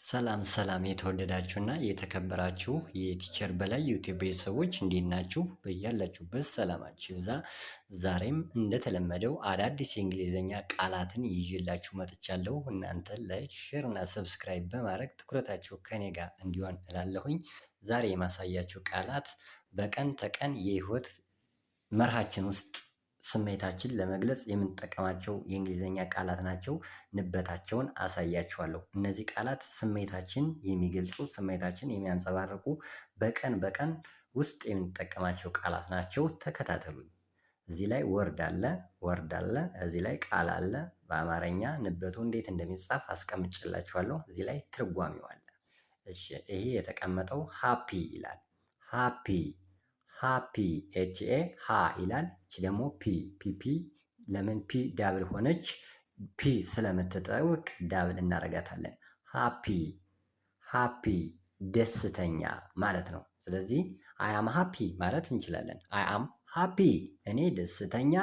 ሰላም ሰላም የተወደዳችሁና የተከበራችሁ የቲቸር በላይ ዩቲዩብ ቤተሰቦች እንዴት ናችሁ? በያላችሁበት ሰላማችሁ ይብዛ። ዛሬም እንደተለመደው አዳዲስ የእንግሊዝኛ ቃላትን ይዤላችሁ መጥቻለሁ። እናንተ ላይክ፣ ሼር እና ሰብስክራይብ በማድረግ ትኩረታችሁ ከኔ ጋር እንዲሆን እላለሁኝ። ዛሬ የማሳያችሁ ቃላት በቀን ተቀን የህይወት መርሃችን ውስጥ ስሜታችን ለመግለጽ የምንጠቀማቸው የእንግሊዝኛ ቃላት ናቸው። ንበታቸውን አሳያችኋለሁ። እነዚህ ቃላት ስሜታችን የሚገልጹ ስሜታችን የሚያንጸባርቁ በቀን ውስጥ የምንጠቀማቸው ቃላት ናቸው። ተከታተሉኝ። እዚህ ላይ ወርድ አለ፣ እዚህ ላይ ቃል አለ። በአማርኛ ንበቱ እንዴት እንደሚጻፍ አስቀምጬላችኋለሁ። እዚህ ላይ ትርጓሜው አለ። እሺ፣ ይሄ የተቀመጠው ሃፒ ይላል። ሃፒ ኤችኤ ሃ ይላል። እቺ ደግሞ ፒ ለምን ፒ ዳብል ሆነች? ፒ ስለምትጠውቅ ዳብል እናረጋታለን። ሃፒ ደስተኛ ማለት ነው። ስለዚህ አይ አም ሃፒ ማለት እንችላለን። አይ አም ሃፒ እኔ ደስተኛ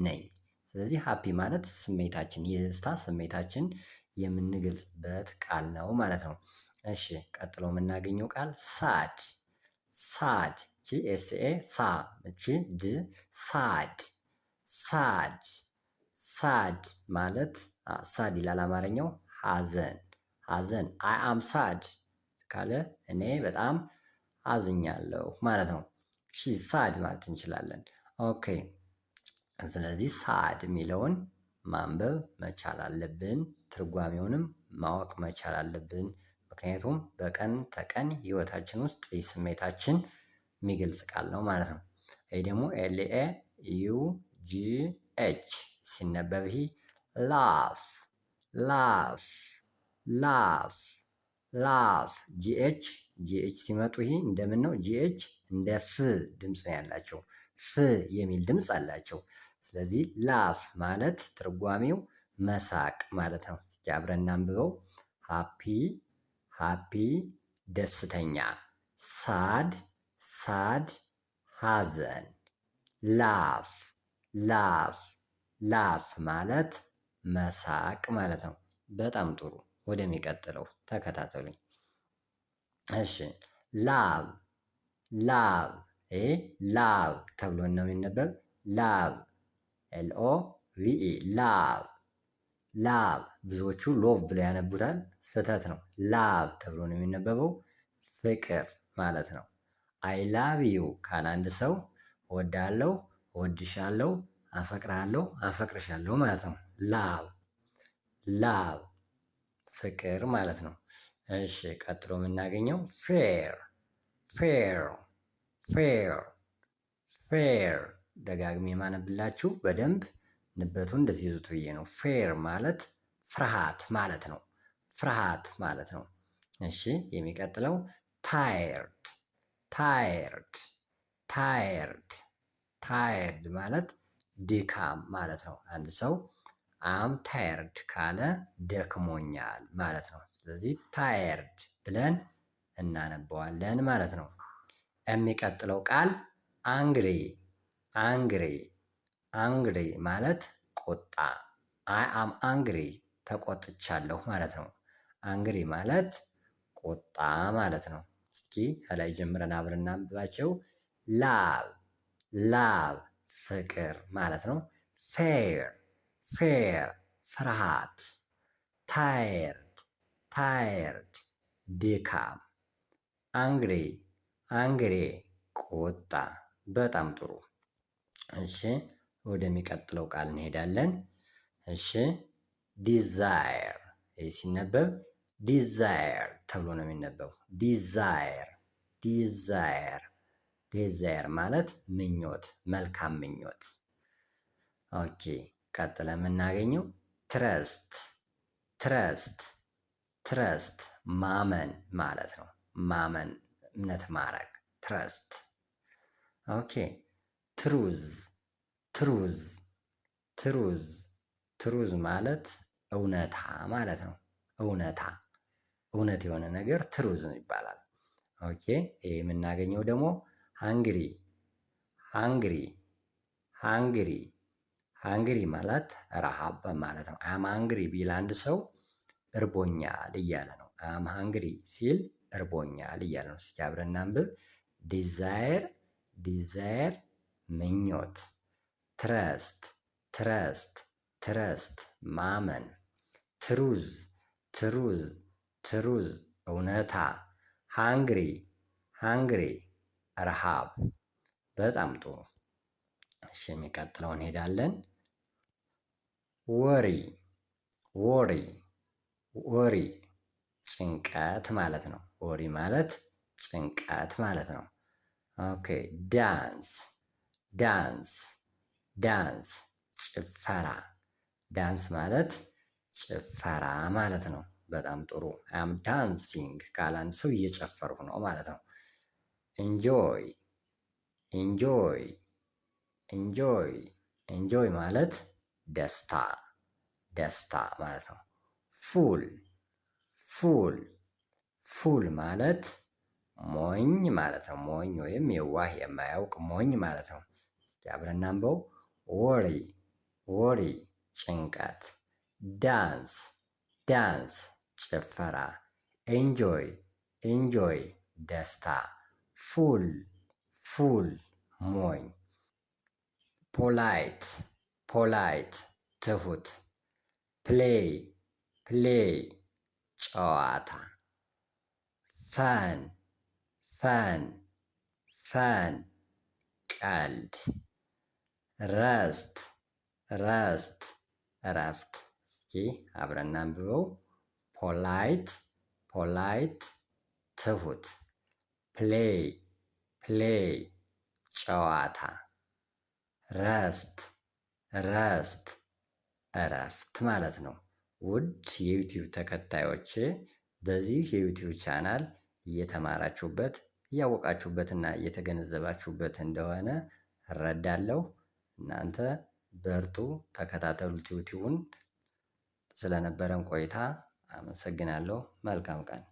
ነኝ። ስለዚህ ሃፒ ማለት ስሜታችን የደስታ ስሜታችን የምንገልጽበት ቃል ነው ማለት ነው። እሺ ቀጥሎ የምናገኘው ቃል ሳድ ኤስኤ ሳ እቺ ድ ሳድ ማለት ሳድ ይላል አማርኛው ሀዘን አይ አም ሳድ ካለ እኔ በጣም አዝኛለሁ ማለት ነው። ሺ ሳድ ማለት እንችላለን። ኦኬ ስለዚህ ሳድ የሚለውን ማንበብ መቻል አለብን። ትርጓሜውንም ማወቅ መቻል አለብን። ምክንያቱም በቀን ተቀን ህይወታችን ውስጥ ስሜታችን የሚገልጽ ቃል ነው ማለት ነው። ይሄ ደግሞ ኤልኤ ዩ ጂ ኤች ሲነበብ ይሄ ላፍ ጂኤች ሲመጡ ይሄ እንደምን ነው? ጂኤች እንደ ፍ ድምፅ ነው ያላቸው። ፍ የሚል ድምፅ አላቸው። ስለዚህ ላፍ ማለት ትርጓሜው መሳቅ ማለት ነው። እስኪ አብረን እናንብበው። ሃፒ ደስተኛ፣ ሳድ ሀዘን፣ ላፍ ማለት መሳቅ ማለት ነው። በጣም ጥሩ። ወደሚቀጥለው ተከታተሉኝ። እሺ ላቭ ላቭ ተብሎ ነው የሚነበብ። ላቭ ኤልኦ ቪኢ ላቭ ብዙዎቹ ሎቭ ብለው ያነቡታል። ስህተት ነው። ላቭ ተብሎ ነው የሚነበበው። ፍቅር ማለት ነው። አይ ላቭ ዩ ካለ አንድ ሰው እወዳለሁ፣ እወድሻለሁ፣ አፈቅርሃለሁ፣ አፈቅርሻለሁ ማለት ነው። ላቭ ፍቅር ማለት ነው። እሺ ቀጥሎ የምናገኘው ፌር ደጋግሜ የማነብላችሁ በደንብ ንበቱን እንድትይዙት ብዬ ነው። ፌር ማለት ፍርሃት ማለት ነው። ፍርሃት ማለት ነው። እሺ የሚቀጥለው ታየርድ ማለት ድካም ማለት ነው። አንድ ሰው አም ታየርድ ካለ ደክሞኛል ማለት ነው። ስለዚህ ታየርድ ብለን እናነበዋለን ማለት ነው። የሚቀጥለው ቃል አንግሪ ማለት ቁጣ። አይ አም አንግሪ ተቆጥቻለሁ ማለት ነው። አንግሪ ማለት ቁጣ ማለት ነው። እስኪ ከላይ ጀምረን አብረን እናንብባቸው። ላቭ ፍቅር ማለት ነው። ፌር ፍርሃት፣ ታየርድ ድካም፣ አንግሬ ቁጣ። በጣም ጥሩ። እሺ ወደሚቀጥለው ቃል እንሄዳለን። እሺ ዲዛየር ሲነበብ ዲዛየር ተብሎ ነው የሚነበው። ዲዛየር ማለት ምኞት፣ መልካም ምኞት። ኦኬ ቀጥለን የምናገኘው ትረስት ማመን ማለት ነው። ማመን እምነት ማድረግ ትረስት። ኦኬ ትሩዝ ማለት እውነታ ማለት ነው። እውነት የሆነ ነገር ትሩዝ ይባላል። ኦኬ ይሄ የምናገኘው ደግሞ ሃንግሪ ማለት ረሃብ ማለት ነው። አም ሃንግሪ ቢል አንድ ሰው እርቦኛል እያለ ነው። አም ሃንግሪ ሲል እርቦኛል እያለ ነው። እስኪ አብረን እናንብብ። ዲዛየር ዲዛየር ምኞት፣ ትረስት ትረስት ትረስት ማመን፣ ትሩዝ ትሩዝ ትሩዝ እውነታ፣ ሃንግሪ ሃንግሪ ረሃብ። በጣም ጥሩ። እሺ የሚቀጥለው እንሄዳለን። ወሪ ወሪ ወሪ ጭንቀት ማለት ነው። ወሪ ማለት ጭንቀት ማለት ነው። ኦኬ ዳንስ ዳንስ ዳንስ ጭፈራ። ዳንስ ማለት ጭፈራ ማለት ነው። በጣም ጥሩ። አም ዳንሲንግ ካለ አንድ ሰው እየጨፈርኩ ነው ማለት ነው። ኢንጆይ ኢንጆይ ኢንጆይ ኢንጆይ ማለት ደስታ ደስታ ማለት ነው። ፉል ፉል ፉል ማለት ሞኝ ማለት ነው። ሞኝ ወይም የዋህ የማያውቅ ሞኝ ማለት ነው። እስኪ አብረን እናንበው። ወሪ ወሪ ጭንቀት፣ ዳንስ ዳንስ ጭፈራ፣ ኤንጆይ ኤንጆይ ደስታ፣ ፉል ፉል ሞኝ። ፖላይት ፖላይት ትሁት፣ ፕሌይ ፕሌይ ጨዋታ፣ ፈን ፈን ፈን ቀልድ፣ ረስት ረስት እረፍት። እስኪ አብረን እናንብበው። ፖላይት ፖላይት ትሁት፣ ፕሌይ ፕሌይ ጨዋታ፣ ረስት ረስት እረፍት ማለት ነው። ውድ የዩቲዩብ ተከታዮች በዚህ የዩቲዩብ ቻናል እየተማራችሁበት እያወቃችሁበትና እየተገነዘባችሁበት እንደሆነ እረዳለሁ። እናንተ በርቱ፣ ተከታተሉት ዩቲዩብን። ስለነበረን ቆይታ አመሰግናለሁ። መልካም ቀን